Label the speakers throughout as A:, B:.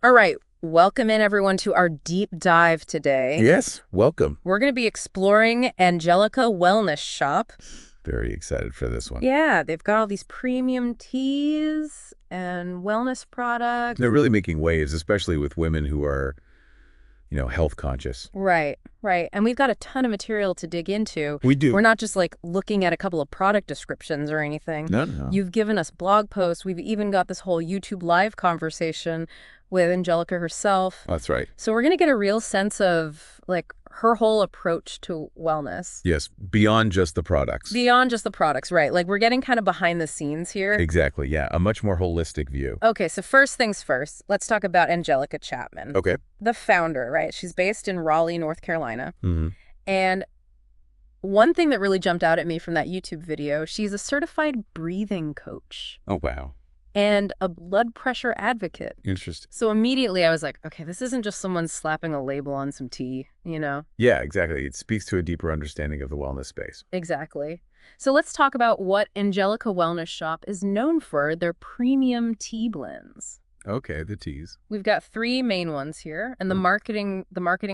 A: All right, welcome in everyone to our deep dive today.
B: Yes, welcome.
A: We're going to be exploring Angelica Wellness Shop.
B: Very excited for this one.
A: Yeah, they've got all these premium teas and wellness products.
B: They're really making waves, especially with women who are, health conscious.
A: Right, right. And we've got a ton of material to dig into.
B: We do.
A: We're not just like looking at a couple of product descriptions or anything.
B: No.
A: You've given us blog posts. We've even got this whole YouTube live conversation with Angelica herself.
B: That's right.
A: So we're going to get a real sense of like her whole approach to wellness.
B: Yes, beyond just the products.
A: Beyond just the products, right? Like we're getting kind of behind the scenes here.
B: Exactly, yeah. A much more holistic view.
A: Okay, so first things first, let's talk about Angelica Chapman.
B: Okay.
A: The founder, right? She's based in Raleigh, North Carolina.
B: Mm-hmm.
A: And one thing that really jumped out at me from that YouTube video, she's a certified breathing coach
B: Oh, wow.
A: and a blood pressure advocate.
B: Interesting.
A: So immediately I was like, okay, this isn't just someone slapping a label on some tea, you know?
B: Yeah, exactly. It speaks to a deeper understanding of the wellness space.
A: Exactly. So let's talk about what Angelica Wellness Shop is known for, their premium tea blends.
B: Okay, the teas.
A: We've got three main ones here, and the marketing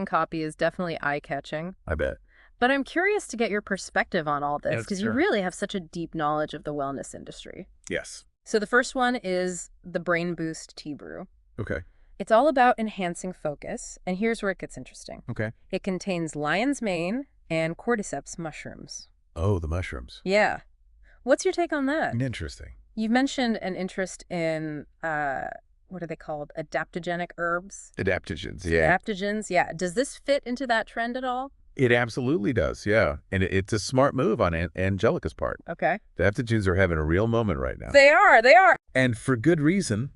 A: copy is definitely eye-catching.
B: I bet.
A: But I'm curious to get your perspective on all this,
B: Yes,
A: because
B: sure.
A: you really have such a deep knowledge of the wellness industry.
B: Yes.
A: So the first one is the Brain Boost Tea Brew.
B: Okay.
A: It's all about enhancing focus, and here's where it gets interesting.
B: Okay.
A: It contains lion's mane and cordyceps mushrooms.
B: Oh, the mushrooms.
A: Yeah. What's your take on that?
B: Interesting.
A: You've mentioned an interest in, what are they called? Adaptogenic herbs?
B: Adaptogens, yeah.
A: Adaptogens, yeah. Does this fit into that trend at all?
B: It absolutely does, yeah. And it's a smart move on Angelica's part.
A: Okay.
B: Adaptogens are having a real moment right now.
A: They are.
B: And for good reason.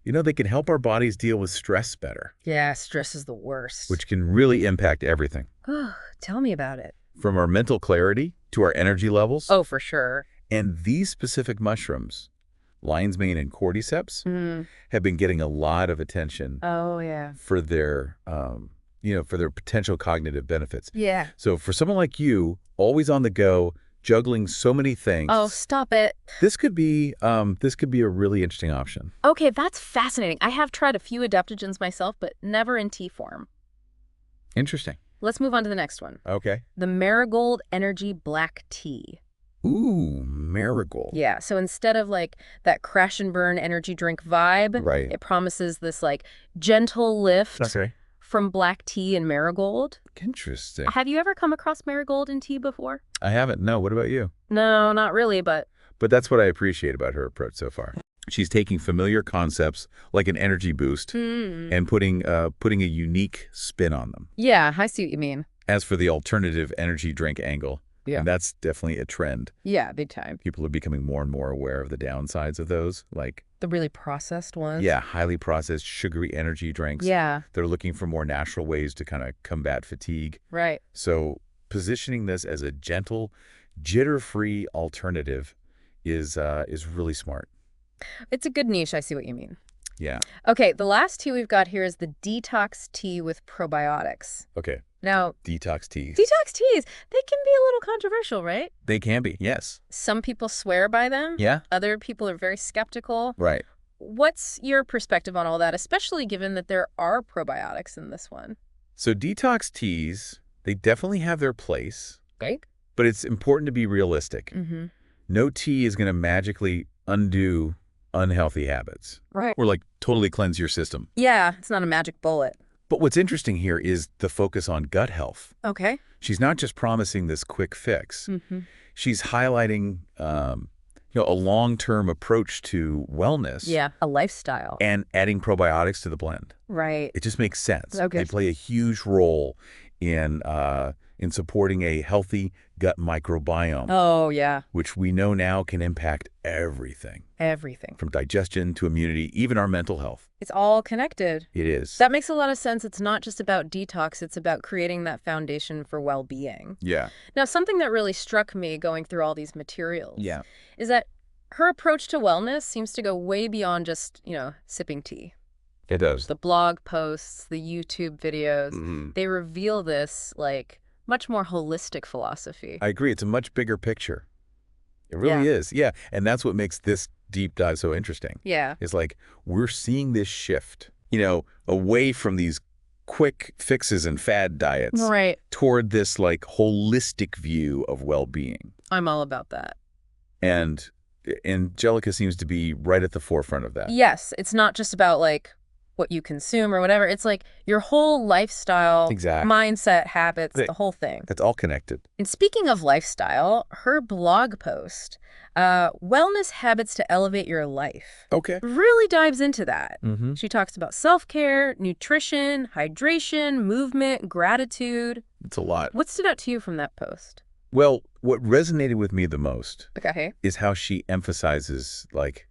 B: They can help our bodies deal with stress better,
A: Yeah, stress is the worst.
B: which can really impact everything,
A: Oh, tell me about it.
B: from our mental clarity to our energy levels.
A: Oh, for sure.
B: And these specific mushrooms, lion's mane and cordyceps, have been getting a lot of attention
A: Oh, yeah.
B: for their, for their potential cognitive benefits.
A: Yeah.
B: So for someone like you, always on the go, juggling so many things,
A: Oh, stop it.
B: this could be a really interesting option.
A: Okay, that's fascinating. I have tried a few adaptogens myself, but never in tea form.
B: Interesting.
A: Let's move on to the next one.
B: Okay.
A: The Marigold Energy Black Tea.
B: Ooh, marigold.
A: Yeah, so instead of like that crash and burn energy drink vibe,
B: Right.
A: it promises this like gentle lift
B: Okay.
A: from black tea and marigold.
B: Interesting.
A: Have you ever come across marigold in tea before?
B: I haven't. No. What about you?
A: No, not really, but
B: But that's what I appreciate about her approach so far. She's taking familiar concepts like an energy boost and putting a unique spin on them.
A: yeah, I see what you mean.
B: As for the alternative energy drink angle,
A: Yeah.
B: and that's definitely a trend.
A: Yeah, big time.
B: People are becoming more and more aware of the downsides of those, like,
A: The really processed ones.
B: yeah, highly processed, sugary energy drinks.
A: Yeah,
B: They're looking for more natural ways to kind of combat fatigue.
A: right.
B: So positioning this as a gentle, jitter-free alternative is really smart.
A: It's a good niche. I see what you mean.
B: Yeah.
A: Okay, the last tea we've got here is the detox tea with probiotics.
B: Okay.
A: Now,
B: Detox teas.
A: detox teas, they can be a little controversial, right?
B: They can be, yes.
A: Some people swear by them.
B: Yeah.
A: Other people are very skeptical.
B: Right.
A: What's your perspective on all that, especially given that there are probiotics in this one?
B: So detox teas, they definitely have their place,
A: Right?
B: but it's important to be realistic.
A: Mm-hmm.
B: No tea is going to magically undo unhealthy habits
A: Right.
B: or like totally cleanse your system.
A: Yeah, it's not a magic bullet.
B: But what's interesting here is the focus on gut health.
A: Okay.
B: She's not just promising this quick fix.
A: Mm-hmm.
B: She's highlighting a long-term approach to wellness.
A: Yeah, a lifestyle.
B: And adding probiotics to the blend.
A: Right.
B: It just makes sense.
A: Okay.
B: They play a huge role in supporting a healthy gut microbiome,
A: Oh, yeah.
B: which we know now can impact everything,
A: Everything.
B: from digestion to immunity, even our mental health.
A: It's all connected.
B: It is.
A: That makes a lot of sense. It's not just about detox. It's about creating that foundation for well-being.
B: Yeah.
A: Now, something that really struck me going through all these materials
B: Yeah.
A: is that her approach to wellness seems to go way beyond just, sipping tea.
B: It does.
A: The blog posts, the YouTube videos,
B: Mhm.
A: they reveal this, like, much more holistic philosophy.
B: I agree. It's a much bigger picture. It really is. Yeah. And that's what makes this deep dive so interesting.
A: Yeah.
B: It's like we're seeing this shift away from these quick fixes and fad diets
A: Right.
B: toward this like holistic view of well-being.
A: I'm all about that.
B: And Angelica seems to be right at the forefront of that.
A: Yes, it's not just about like what you consume or whatever. It's like your whole lifestyle,
B: Exactly.
A: mindset, habits, the whole thing.
B: That's all connected.
A: And speaking of lifestyle, her blog post, Wellness Habits to Elevate Your Life,
B: Okay.
A: really dives into that.
B: Mm-hmm.
A: She talks about self-care, nutrition, hydration, movement, gratitude.
B: It's a lot.
A: What stood out to you from that post?
B: Well, what resonated with me the most
A: Okay.
B: is how she emphasizes like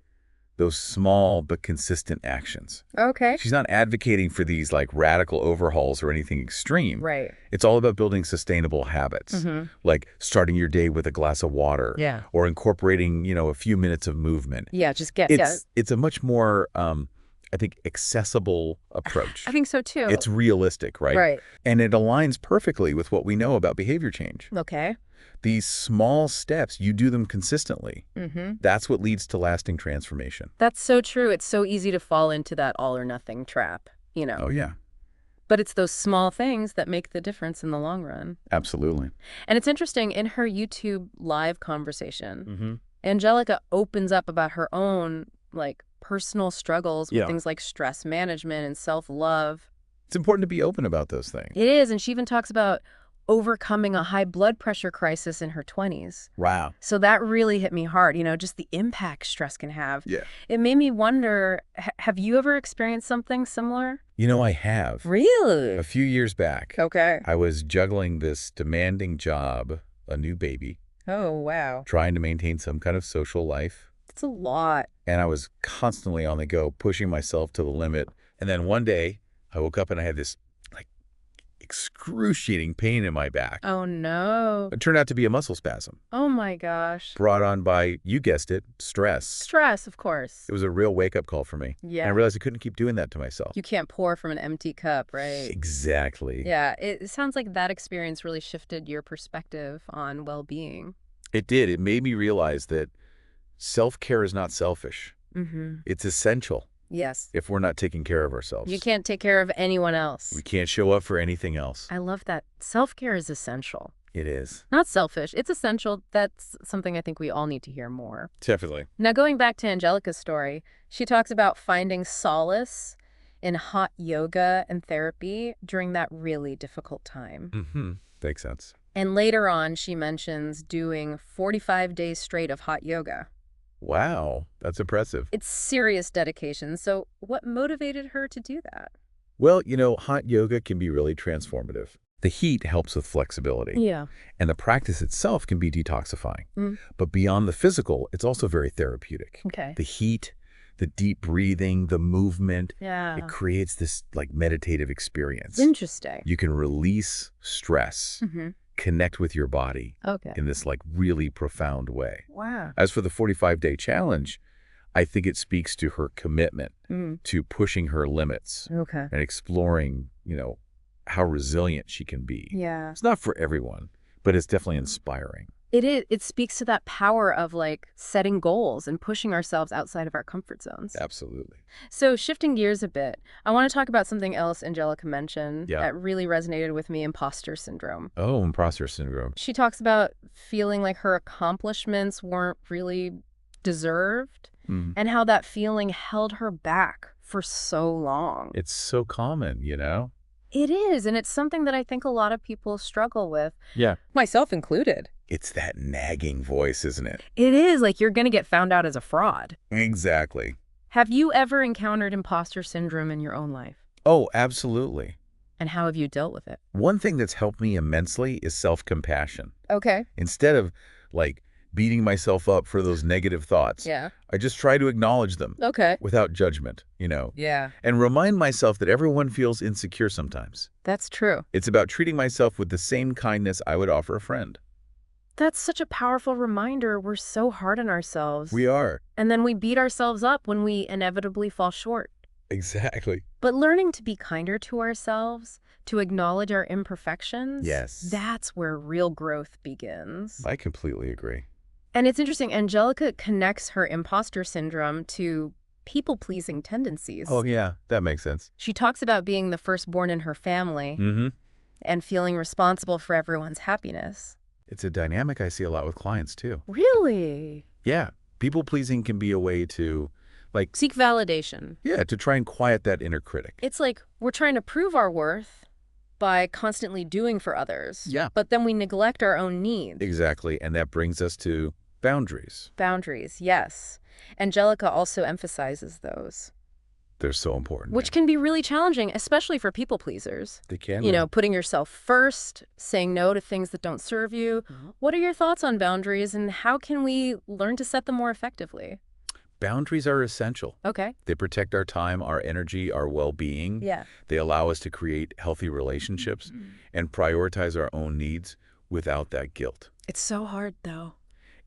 B: those small but consistent actions.
A: Okay.
B: She's not advocating for these like radical overhauls or anything extreme.
A: Right.
B: It's all about building sustainable habits, like starting your day with a glass of water,
A: Yeah.
B: or incorporating, a few minutes of movement.
A: Yeah, just get,
B: It's a much more, I think, accessible approach.
A: I think so too.
B: It's realistic, right?
A: Right.
B: And it aligns perfectly with what we know about behavior change.
A: Okay.
B: These small steps, you do them consistently.
A: Mm-hmm.
B: That's what leads to lasting transformation.
A: That's so true. It's so easy to fall into that all or nothing trap,
B: Oh, yeah.
A: But it's those small things that make the difference in the long run.
B: Absolutely.
A: And it's interesting, in her YouTube live conversation,
B: Mm-hmm.
A: Angelica opens up about her own, like, personal struggles with
B: Yeah.
A: things like stress management and self-love.
B: It's important to be open about those things.
A: It is, and she even talks about overcoming a high blood pressure crisis in her 20s.
B: Wow.
A: So that really hit me hard, just the impact stress can have.
B: Yeah.
A: It made me wonder, have you ever experienced something similar?
B: I have.
A: Really?
B: A few years back,
A: Okay.
B: I was juggling this demanding job, a new baby,
A: Oh, wow.
B: trying to maintain some kind of social life.
A: That's a lot.
B: And I was constantly on the go, pushing myself to the limit. And then one day, I woke up and I had this like excruciating pain in my back.
A: Oh, no.
B: It turned out to be a muscle spasm,
A: Oh, my gosh.
B: brought on by, you guessed it, stress.
A: Stress, of course.
B: It was a real wake-up call for me.
A: Yeah.
B: And I realized I couldn't keep doing that to myself.
A: You can't pour from an empty cup, right?
B: Exactly.
A: Yeah, it sounds like that experience really shifted your perspective on well-being.
B: It did. It made me realize that self-care is not selfish.
A: Mm-hmm.
B: It's essential
A: Yes.
B: if we're not taking care of ourselves.
A: You can't take care of anyone else.
B: We can't show up for anything else.
A: I love that. Self-care is essential.
B: It is.
A: Not selfish. It's essential. That's something I think we all need to hear more.
B: Definitely.
A: Now, going back to Angelica's story, she talks about finding solace in hot yoga and therapy during that really difficult time.
B: Mm-hmm. Makes sense.
A: And later on, she mentions doing 45 days straight of hot yoga.
B: Wow. That's impressive.
A: It's serious dedication. So what motivated her to do that?
B: Well, hot yoga can be really transformative. The heat helps with flexibility.
A: Yeah.
B: And the practice itself can be detoxifying.
A: Mm.
B: But beyond the physical, it's also very therapeutic.
A: Okay.
B: The heat, the deep breathing, the movement,
A: Yeah.
B: it creates this like meditative experience.
A: Interesting.
B: You can release stress,
A: Mm-hmm.
B: connect with your body
A: Okay.
B: in this like really profound way.
A: Wow.
B: As for the 45-day challenge, I think it speaks to her commitment
A: Mm.
B: to pushing her limits
A: Okay.
B: and exploring, how resilient she can be.
A: Yeah.
B: It's not for everyone, but it's definitely inspiring.
A: It is. It speaks to that power of like setting goals and pushing ourselves outside of our comfort zones.
B: Absolutely.
A: So shifting gears a bit, I want to talk about something else Angelica mentioned
B: Yeah.
A: that really resonated with me, imposter syndrome.
B: Oh, imposter syndrome.
A: She talks about feeling like her accomplishments weren't really deserved
B: Mm.
A: and how that feeling held her back for so long.
B: It's so common,
A: It is, and it's something that I think a lot of people struggle with,
B: Yeah.
A: myself included.
B: It's that nagging voice, isn't it?
A: It is, like you're going to get found out as a fraud.
B: Exactly.
A: Have you ever encountered imposter syndrome in your own life?
B: Oh, absolutely.
A: And how have you dealt with it?
B: One thing that's helped me immensely is self-compassion.
A: Okay.
B: Instead of like beating myself up for those negative thoughts,
A: Yeah.
B: I just try to acknowledge them
A: Okay.
B: without judgment,
A: Yeah.
B: and remind myself that everyone feels insecure sometimes.
A: That's true.
B: It's about treating myself with the same kindness I would offer a friend.
A: That's such a powerful reminder. We're so hard on ourselves.
B: We are.
A: And then we beat ourselves up when we inevitably fall short.
B: Exactly.
A: But learning to be kinder to ourselves, to acknowledge our imperfections,
B: Yes.
A: that's where real growth begins.
B: I completely agree.
A: And it's interesting, Angelica connects her imposter syndrome to people-pleasing tendencies.
B: Oh, yeah, that makes sense.
A: She talks about being the firstborn in her family
B: Mm-hmm.
A: and feeling responsible for everyone's happiness.
B: It's a dynamic I see a lot with clients, too.
A: Really?
B: Yeah, people-pleasing can be a way to, like,
A: Seek validation.
B: yeah, to try and quiet that inner critic.
A: It's like we're trying to prove our worth by constantly doing for others.
B: Yeah.
A: But then we neglect our own needs.
B: Exactly, and that brings us to boundaries.
A: Boundaries, yes. Angelica also emphasizes those,
B: They're so important.
A: which can be really challenging, especially for people pleasers.
B: They can.
A: You know, putting yourself first, saying no to things that don't serve you. What are your thoughts on boundaries, and how can we learn to set them more effectively?
B: Boundaries are essential.
A: Okay.
B: They protect our time, our energy, our well-being.
A: Yeah.
B: They allow us to create healthy relationships and prioritize our own needs without that guilt.
A: It's so hard, though.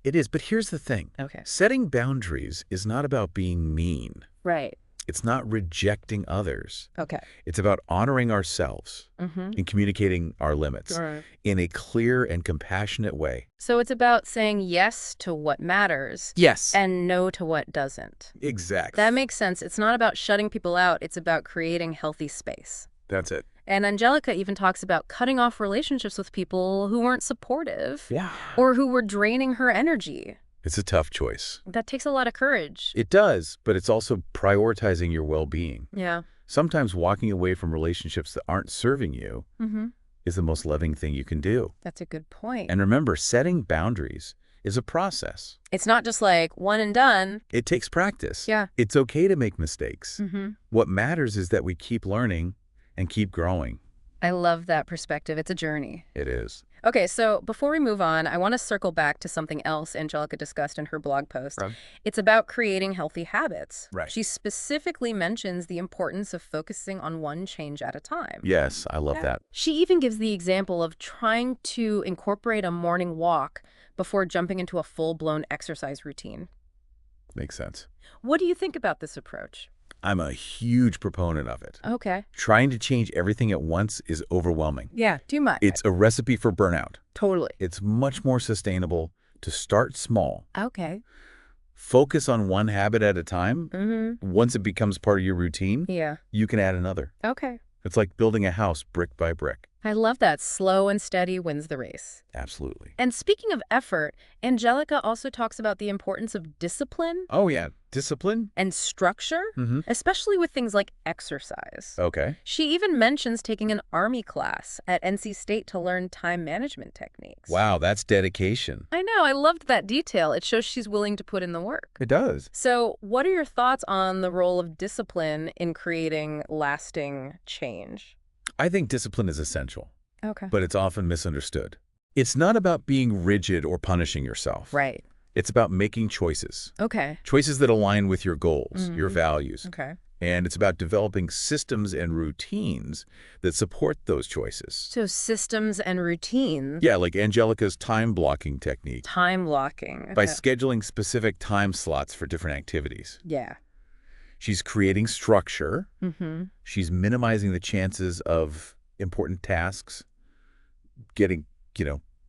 B: It is, but here's the thing.
A: Okay.
B: Setting boundaries is not about being mean.
A: Right.
B: It's not rejecting others.
A: Okay.
B: It's about honoring ourselves and communicating our limits
A: All right.
B: in a clear and compassionate way.
A: So it's about saying yes to what matters
B: Yes.
A: and no to what doesn't.
B: Exactly.
A: That makes sense. It's not about shutting people out. It's about creating healthy space.
B: That's it.
A: And Angelica even talks about cutting off relationships with people who weren't supportive
B: Yeah.
A: or who were draining her energy.
B: It's a tough choice.
A: That takes a lot of courage.
B: It does, but it's also prioritizing your well-being.
A: Yeah.
B: Sometimes walking away from relationships that aren't serving you is the most loving thing you can do.
A: That's a good point.
B: And remember, setting boundaries is a process.
A: It's not just like one and done.
B: It takes practice.
A: Yeah.
B: It's okay to make mistakes. What matters is that we keep learning and keep growing.
A: I love that perspective. It's a journey.
B: It is.
A: Okay, so before we move on, I want to circle back to something else Angelica discussed in her blog post.
B: Right.
A: It's about creating healthy habits.
B: Right.
A: She specifically mentions the importance of focusing on one change at a time.
B: Yes, I love that.
A: She even gives the example of trying to incorporate a morning walk before jumping into a full-blown exercise routine.
B: Makes sense.
A: What do you think about this approach?
B: I'm a huge proponent of it.
A: Okay.
B: Trying to change everything at once is overwhelming.
A: Yeah, too much.
B: It's a recipe for burnout.
A: Totally.
B: It's much more sustainable to start small,
A: Okay.
B: focus on one habit at a time. Once it becomes part of your routine,
A: Yeah.
B: you can add another.
A: Okay.
B: It's like building a house brick by brick.
A: I love that. Slow and steady wins the race.
B: Absolutely.
A: And speaking of effort, Angelica also talks about the importance of discipline
B: Oh, yeah. Discipline?
A: and structure, especially with things like exercise.
B: Okay.
A: She even mentions taking an army class at NC State to learn time management techniques.
B: Wow, that's dedication.
A: I know. I loved that detail. It shows she's willing to put in the work.
B: It does.
A: So what are your thoughts on the role of discipline in creating lasting change?
B: I think discipline is essential,
A: Okay.
B: but it's often misunderstood. It's not about being rigid or punishing yourself.
A: Right.
B: It's about making choices.
A: Okay.
B: Choices that align with your goals, your values.
A: Okay.
B: And it's about developing systems and routines that support those choices.
A: So systems and routines.
B: Yeah, like Angelica's time blocking technique.
A: Time blocking.
B: By
A: Okay.
B: scheduling specific time slots for different activities.
A: Yeah.
B: She's creating structure. She's minimizing the chances of important tasks getting,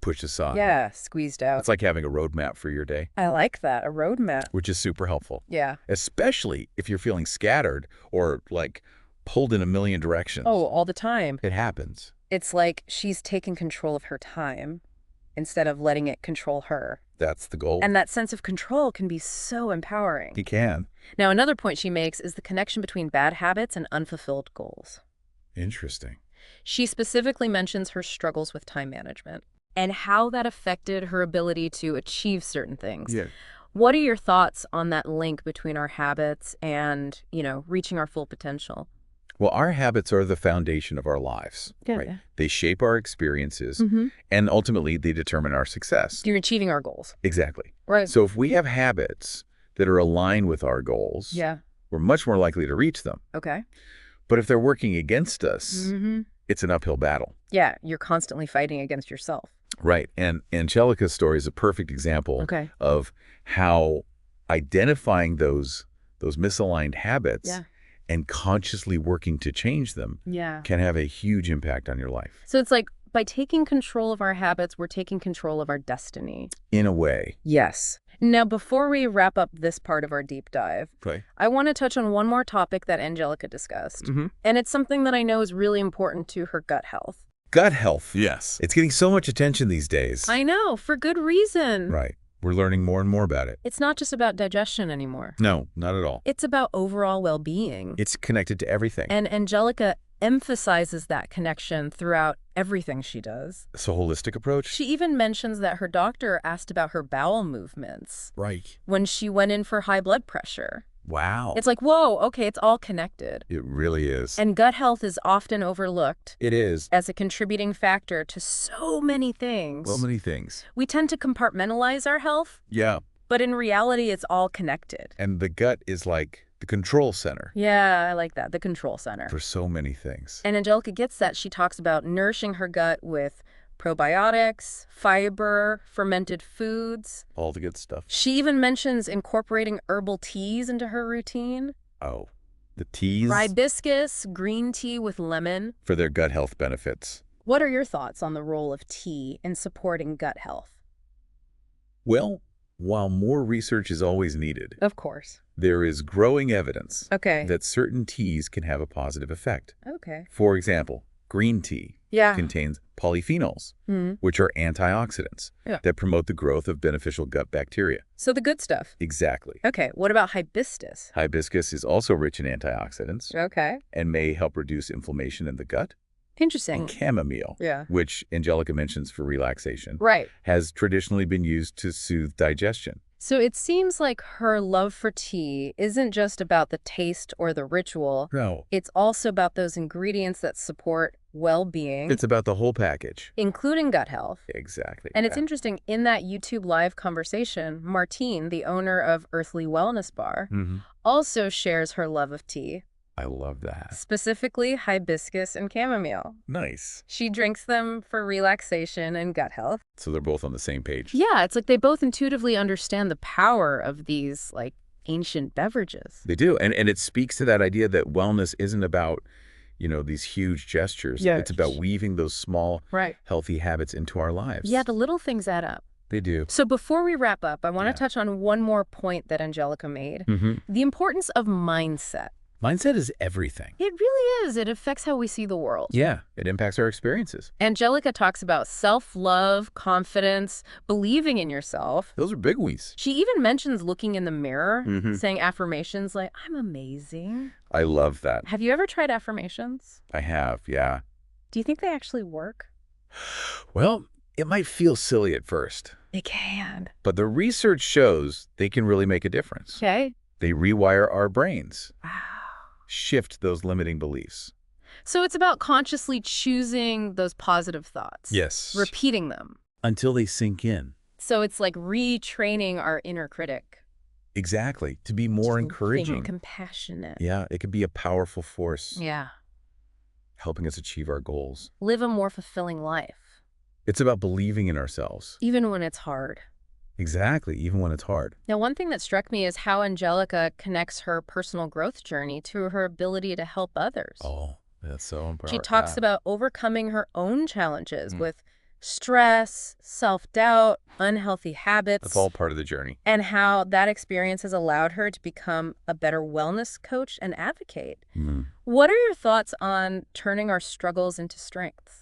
B: pushed aside.
A: Yeah, squeezed out.
B: It's like having a roadmap for your day,
A: I like that. A roadmap.
B: which is super helpful.
A: Yeah.
B: Especially if you're feeling scattered or like pulled in a million directions.
A: Oh, all the time.
B: It happens.
A: It's like she's taking control of her time instead of letting it control her.
B: That's the goal.
A: And that sense of control can be so empowering.
B: You can.
A: Now, another point she makes is the connection between bad habits and unfulfilled goals.
B: Interesting.
A: She specifically mentions her struggles with time management and how that affected her ability to achieve certain things.
B: Yeah.
A: What are your thoughts on that link between our habits and, reaching our full potential?
B: Well, our habits are the foundation of our lives.
A: Yeah.
B: Right? They shape our experiences, and ultimately they determine our success.
A: You're achieving our goals.
B: Exactly.
A: Right.
B: So if we have habits that are aligned with our goals,
A: Yeah.
B: we're much more likely to reach them.
A: Okay.
B: But if they're working against us, it's an uphill battle.
A: Yeah, you're constantly fighting against yourself.
B: Right. And Angelica's story is a perfect example
A: Okay.
B: of how identifying those misaligned habits
A: Yeah.
B: and consciously working to change them
A: Yeah.
B: can have a huge impact on your life.
A: So it's like by taking control of our habits, we're taking control of our destiny.
B: In a way.
A: Yes. Now, before we wrap up this part of our deep dive,
B: Okay.
A: I want to touch on one more topic that Angelica discussed.
B: Mm-hmm.
A: And it's something that I know is really important to her gut health.
B: Gut health. Yes. It's getting so much attention these days.
A: I know, for good reason.
B: Right. We're learning more and more about it.
A: It's not just about digestion anymore.
B: No, not at all.
A: It's about overall well-being.
B: It's connected to everything.
A: And Angelica emphasizes that connection throughout everything she does.
B: It's a holistic approach.
A: She even mentions that her doctor asked about her bowel movements
B: Right.
A: when she went in for high blood pressure.
B: Wow.
A: It's like, whoa, okay, it's all connected.
B: It really is.
A: And gut health is often overlooked
B: It is.
A: as a contributing factor to so many things.
B: Well, many things.
A: We tend to compartmentalize our health,
B: Yeah.
A: but in reality, it's all connected.
B: And the gut is like the control center
A: Yeah, I like that, the control center.
B: for so many things.
A: And Angelica gets that. She talks about nourishing her gut with probiotics, fiber, fermented foods.
B: All the good stuff.
A: She even mentions incorporating herbal teas into her routine.
B: Oh, the teas
A: Hibiscus, green tea with lemon.
B: for their gut health benefits.
A: What are your thoughts on the role of tea in supporting gut health?
B: Well, while more research is always needed,
A: Of course.
B: there is growing evidence
A: Okay.
B: that certain teas can have a positive effect.
A: Okay.
B: For example, green tea
A: Yeah.
B: contains polyphenols,
A: Hmm.
B: which are antioxidants
A: Yeah.
B: that promote the growth of beneficial gut bacteria.
A: So the good stuff.
B: Exactly.
A: Okay. What about hibiscus?
B: Hibiscus is also rich in antioxidants
A: Okay.
B: and may help reduce inflammation in the gut.
A: Interesting.
B: And chamomile,
A: Yeah.
B: which Angelica mentions for relaxation,
A: Right.
B: has traditionally been used to soothe digestion.
A: So it seems like her love for tea isn't just about the taste or the ritual.
B: No,
A: It's also about those ingredients that support well-being,
B: it's about the whole package.
A: including gut health.
B: Exactly.
A: And it's
B: Yeah.
A: interesting, in that YouTube live conversation, Martine, the owner of Earthly Wellness Bar,
B: Mhm.
A: also shares her love of tea,
B: I love that.
A: specifically hibiscus and chamomile.
B: Nice.
A: She drinks them for relaxation and gut health.
B: So they're both on the same page.
A: Yeah, it's like they both intuitively understand the power of these, like, ancient beverages.
B: They do. And it speaks to that idea that wellness isn't about, these huge gestures.
A: Yes.
B: It's about weaving those small,
A: Right.
B: healthy habits into our lives.
A: Yeah, the little things add up.
B: They do.
A: So before we wrap up, I want to
B: Yeah.
A: touch on one more point that Angelica made.
B: Mm-hmm.
A: The importance of mindset.
B: Mindset is everything.
A: It really is. It affects how we see the world.
B: Yeah, it impacts our experiences.
A: Angelica talks about self-love, confidence, believing in yourself.
B: Those are big ones.
A: She even mentions looking in the mirror,
B: Mhm.
A: saying affirmations like, I'm amazing.
B: I love that.
A: Have you ever tried affirmations?
B: I have, yeah.
A: Do you think they actually work?
B: Well, it might feel silly at first,
A: They can.
B: but the research shows they can really make a difference.
A: Okay.
B: They rewire our brains,
A: Wow.
B: shift those limiting beliefs.
A: So it's about consciously choosing those positive thoughts.
B: Yes.
A: Repeating them.
B: Until they sink in.
A: So it's like retraining our inner critic.
B: Exactly. To be more
A: Being
B: encouraging.
A: compassionate.
B: Yeah, it could be a powerful force,
A: Yeah.
B: helping us achieve our goals.
A: Live a more fulfilling life.
B: It's about believing in ourselves.
A: Even when it's hard.
B: Exactly, even when it's hard.
A: Now, one thing that struck me is how Angelica connects her personal growth journey to her ability to help others.
B: Oh, that's so important.
A: She talks about overcoming her own challenges
B: Mm.
A: with stress, self-doubt, unhealthy habits,
B: That's all part of the journey.
A: and how that experience has allowed her to become a better wellness coach and advocate.
B: Mm.
A: What are your thoughts on turning our struggles into strengths?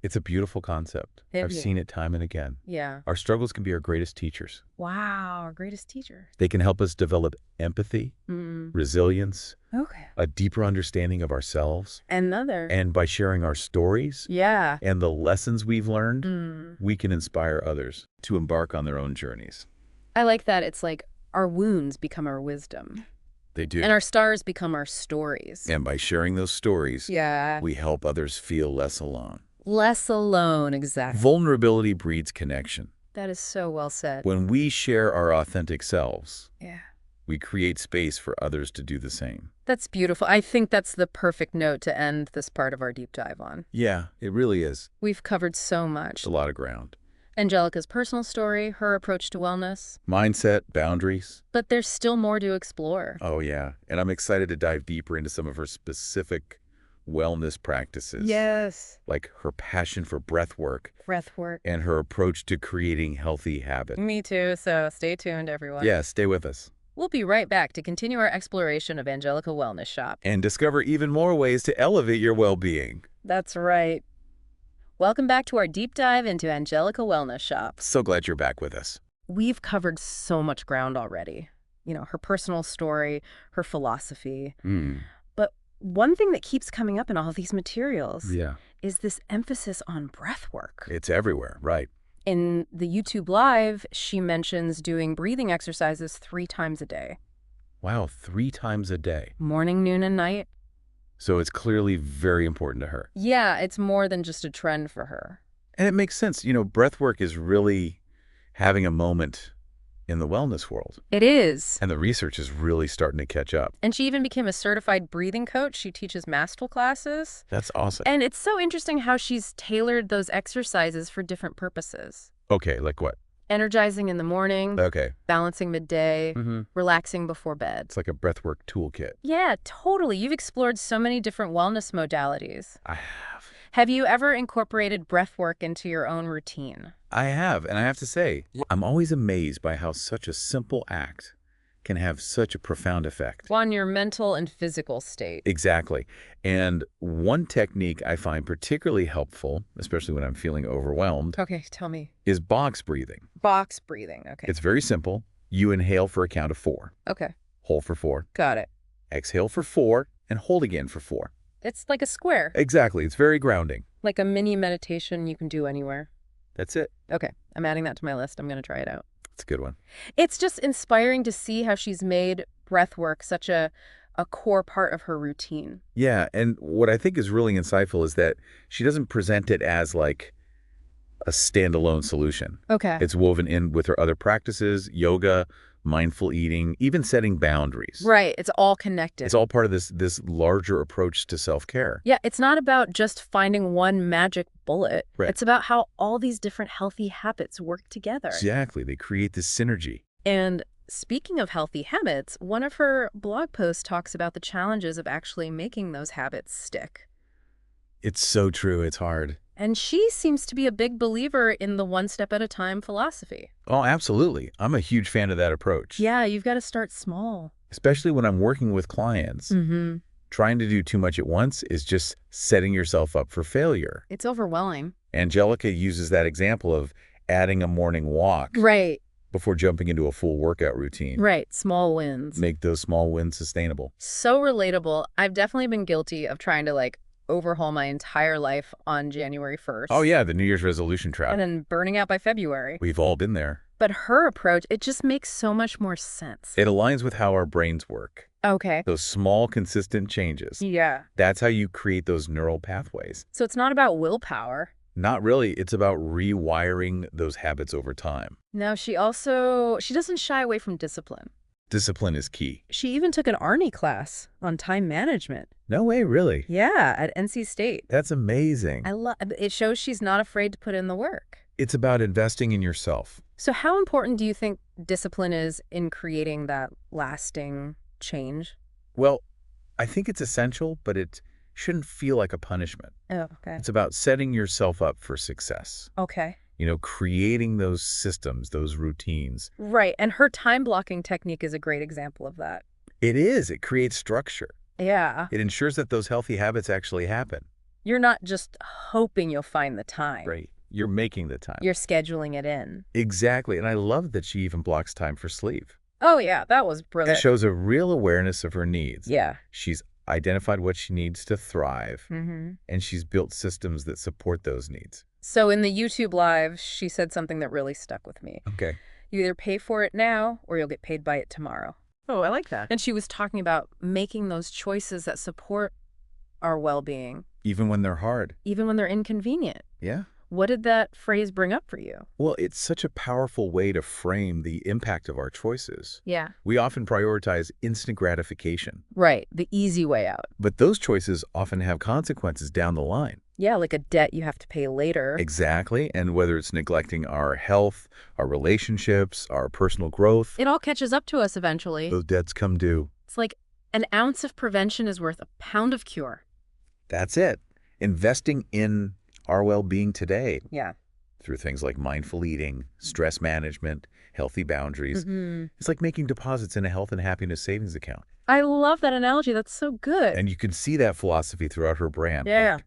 B: It's a beautiful concept.
A: Have
B: I've
A: you?
B: seen it time and again.
A: Yeah.
B: Our struggles can be our greatest teachers.
A: Wow, our greatest teacher.
B: They can help us develop empathy, resilience,
A: Okay.
B: a deeper understanding of ourselves.
A: Another.
B: And by sharing our stories
A: Yeah.
B: and the lessons we've learned,
A: Mm.
B: we can inspire others to embark on their own journeys.
A: I like that. It's like our wounds become our wisdom.
B: They do.
A: And our stars become our stories.
B: And by sharing those stories,
A: Yeah.
B: we help others feel less alone.
A: Less alone, exactly.
B: Vulnerability breeds connection.
A: That is so well said.
B: When we share our authentic selves,
A: Yeah.
B: we create space for others to do the same.
A: That's beautiful. I think that's the perfect note to end this part of our deep dive on.
B: Yeah, it really is.
A: We've covered so much.
B: It's a lot of ground.
A: Angelica's personal story, her approach to wellness,
B: Mindset, boundaries.
A: but there's still more to explore.
B: Oh, yeah. And I'm excited to dive deeper into some of her specific wellness practices,
A: Yes.
B: like her passion for breath work
A: Breath work.
B: and her approach to creating healthy habits.
A: Me too, so stay tuned, everyone.
B: Yeah, stay with us
A: We'll be right back to continue our exploration of Angelica Wellness Shop.
B: and discover even more ways to elevate your well-being.
A: That's right. Welcome back to our deep dive into Angelica Wellness Shop.
B: So glad you're back with us.
A: We've covered so much ground already. You know, her personal story, her philosophy. But one thing that keeps coming up in all of these materials
B: Yeah.
A: is this emphasis on breath work.
B: It's everywhere, right?
A: In the YouTube Live, she mentions doing breathing exercises 3 times a day.
B: Wow, 3 times a day.
A: Morning, noon, and night.
B: So it's clearly very important to her.
A: Yeah, it's more than just a trend for her.
B: And it makes sense. You know, breath work is really having a moment in the wellness world.
A: It is.
B: And the research is really starting to catch up.
A: And she even became a certified breathing coach. She teaches master classes.
B: That's awesome.
A: And it's so interesting how she's tailored those exercises for different purposes.
B: Okay, like what?
A: Energizing in the morning,
B: Okay.
A: balancing midday,
B: Mm-hmm.
A: relaxing before bed.
B: It's like a breathwork toolkit.
A: Yeah, totally. You've explored so many different wellness modalities.
B: I have.
A: Have you ever incorporated breath work into your own routine?
B: I have. And I have to say, I'm always amazed by how such a simple act can have such a profound effect.
A: On your mental and physical state.
B: Exactly. And one technique I find particularly helpful, especially when I'm feeling overwhelmed,
A: Okay, tell me.
B: is box breathing.
A: Box breathing. Okay.
B: It's very simple. You inhale for a count of 4,
A: Okay,
B: hold for 4,
A: got it.
B: exhale for 4, and hold again for 4.
A: It's like a square,
B: Exactly. It's very grounding.
A: like a mini meditation you can do anywhere.
B: That's it.
A: Okay, I'm adding that to my list. I'm going to try it out.
B: It's a good one.
A: It's just inspiring to see how she's made breath work such a core part of her routine.
B: Yeah, and what I think is really insightful is that she doesn't present it as like a standalone solution.
A: Okay.
B: It's woven in with her other practices, yoga, mindful eating, even setting boundaries.
A: Right, it's all connected.
B: It's all part of this larger approach to self-care.
A: Yeah, it's not about just finding one magic bullet.
B: Right.
A: It's about how all these different healthy habits work together.
B: Exactly. They create this synergy.
A: And speaking of healthy habits, one of her blog posts talks about the challenges of actually making those habits stick.
B: It's so true. It's hard.
A: And she seems to be a big believer in the one-step-at-a-time philosophy.
B: Oh, absolutely. I'm a huge fan of that approach.
A: Yeah, you've got to start small.
B: Especially when I'm working with clients.
A: Mm-hmm.
B: Trying to do too much at once is just setting yourself up for failure.
A: It's overwhelming.
B: Angelica uses that example of adding a morning walk
A: Right,
B: before jumping into a full workout routine.
A: right. Small wins.
B: Make those small wins sustainable.
A: So relatable. I've definitely been guilty of trying to overhaul my entire life on January 1st.
B: Oh yeah, the New Year's resolution trap.
A: And then burning out by February.
B: We've all been there.
A: But her approach, it just makes so much more sense.
B: It aligns with how our brains work.
A: Okay.
B: Those small, consistent changes.
A: Yeah.
B: That's how you create those neural pathways.
A: So it's not about willpower.
B: Not really. It's about rewiring those habits over time.
A: Now, she doesn't shy away from discipline.
B: Discipline is key.
A: She even took an Army class on time management.
B: No way, really?
A: Yeah, at NC State.
B: That's amazing.
A: It shows she's not afraid to put in the work.
B: It's about investing in yourself.
A: So how important do you think discipline is in creating that lasting change?
B: Well, I think it's essential, but it shouldn't feel like a punishment.
A: Oh, okay.
B: It's about setting yourself up for success.
A: Okay.
B: You know, creating those systems, those routines.
A: Right, and her time blocking technique is a great example of that.
B: It is. It creates structure.
A: Yeah.
B: It ensures that those healthy habits actually happen.
A: You're not just hoping you'll find the time.
B: Right. You're making the time.
A: You're scheduling it in.
B: Exactly. And I love that she even blocks time for sleep.
A: Oh, yeah, that was
B: It
A: brilliant.
B: shows a real awareness of her needs.
A: Yeah.
B: She's identified what she needs to thrive,
A: Mm-hmm.
B: and she's built systems that support those needs.
A: So in the YouTube Live, she said something that really stuck with me.
B: Okay.
A: You either pay for it now or you'll get paid by it tomorrow.
B: Oh, I like that.
A: And she was talking about making those choices that support our well-being,
B: Even when they're hard.
A: even when they're inconvenient.
B: Yeah.
A: What did that phrase bring up for you?
B: Well, it's such a powerful way to frame the impact of our choices.
A: Yeah.
B: We often prioritize instant gratification,
A: Right, the easy way out.
B: but those choices often have consequences down the line.
A: Yeah, like a debt you have to pay later.
B: Exactly. And whether it's neglecting our health, our relationships, our personal growth,
A: It all catches up to us eventually.
B: those debts come due.
A: It's like an ounce of prevention is worth a pound of cure.
B: That's it. Investing in our well-being today
A: Yeah.
B: through things like mindful eating, stress management, healthy boundaries. It's like making deposits in a health and happiness savings account.
A: I love that analogy. That's so good.
B: And you can see that philosophy throughout her brand.
A: Yeah.
B: Like,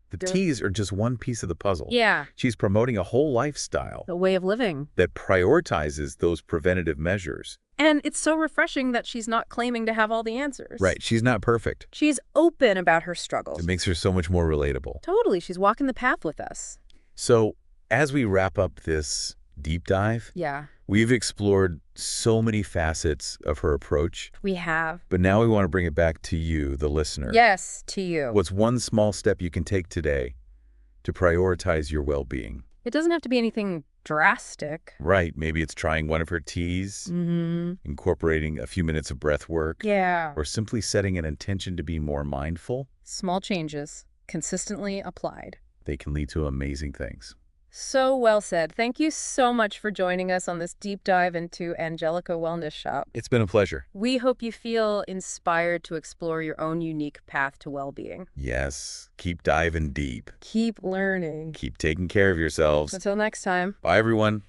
B: the teas are just one piece of the puzzle.
A: Yeah.
B: She's promoting a whole lifestyle
A: A way of living.
B: that prioritizes those preventative measures.
A: And it's so refreshing that she's not claiming to have all the answers.
B: Right. She's not perfect.
A: She's open about her struggles.
B: It makes her so much more relatable.
A: Totally. She's walking the path with us.
B: So as we wrap up this deep dive,
A: Yeah.
B: we've explored so many facets of her approach.
A: We have.
B: But now we want to bring it back to you, the listener.
A: Yes, to you.
B: What's one small step you can take today to prioritize your well-being?
A: It doesn't have to be anything drastic.
B: Right. Maybe it's trying one of her teas, incorporating a few minutes of breath work,
A: Yeah.
B: or simply setting an intention to be more mindful.
A: Small changes, consistently applied.
B: They can lead to amazing things.
A: So well said. Thank you so much for joining us on this deep dive into Angelica Wellness Shop.
B: It's been a pleasure.
A: We hope you feel inspired to explore your own unique path to well-being.
B: Yes. Keep diving deep.
A: Keep learning.
B: Keep taking care of yourselves.
A: Until next time.
B: Bye, everyone.